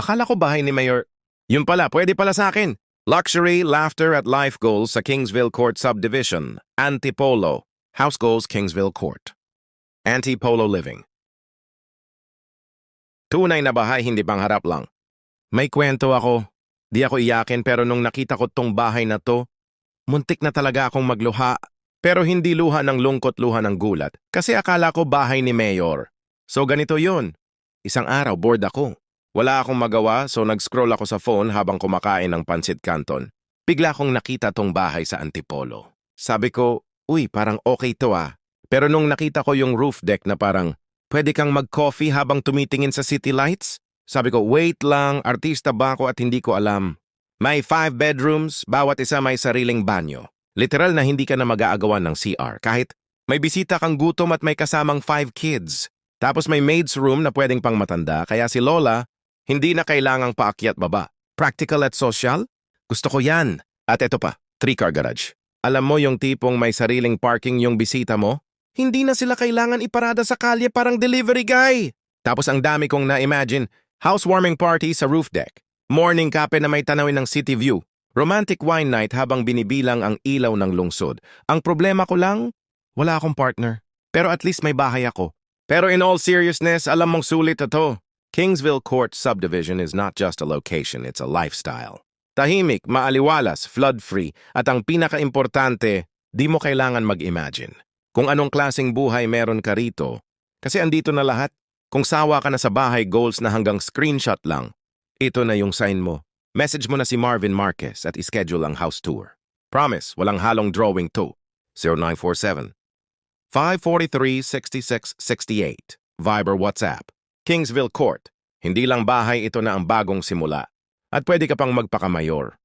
Akala ko bahay ni Mayor. Yun pala, pwede pala sa akin. Luxury, laughter at life goals sa Kingsville Court Subdivision. Antipolo. House goals Kingsville Court. Antipolo living. Tunay na bahay, hindi pangharap lang. May kwento ako. Di ako iyakin pero nung nakita ko tong bahay na to, muntik na talaga akong magluha. Pero hindi luha ng lungkot, luha ng gulat. Kasi akala ko bahay ni Mayor. So ganito yun. Isang araw, bored ako. Wala akong magawa so nag-scroll ako sa phone habang kumakain ng pancit canton. Bigla akong nakita tong bahay sa Antipolo. Sabi ko, uy, parang okay to ah. Pero nung nakita ko yung roof deck na parang, pwede kang mag-coffee habang tumitingin sa city lights? Sabi ko, wait lang, artista ba ako at hindi ko alam. May 5 bedrooms, bawat isa may sariling banyo. Literal na hindi ka na mag-aagawan ng CR kahit may bisita kang gutom at may kasamang 5 kids. Tapos may maid's room na pwedeng pang matanda kaya si Lola hindi na kailangang paakyat baba. Practical at social? Gusto ko yan. At eto pa, 3-car garage. Alam mo yung tipong may sariling parking yung bisita mo? Hindi na sila kailangan iparada sa kalye parang delivery guy. Tapos ang dami kong na-imagine, housewarming party sa roof deck. Morning kape na may tanawin ng city view. Romantic wine night habang binibilang ang ilaw ng lungsod. Ang problema ko lang, wala akong partner. Pero at least may bahay ako. Pero in all seriousness, alam mong sulit ito. Kingsville Court Subdivision is not just a location, it's a lifestyle. Tahimik, maaliwalas, flood-free, at ang pinaka-importante, di mo kailangan mag-imagine. Kung anong klaseng buhay meron ka rito, kasi andito na lahat. Kung sawa ka na sa bahay goals na hanggang screenshot lang, ito na yung sign mo. Message mo na si Marvin Marquez at ischedule ang house tour. Promise, walang halong drawing to. 0947 543 6668. Viber WhatsApp. Kingsville Court. Hindi lang bahay, ito na ang bagong simula. At pwede ka pang magpakamayor.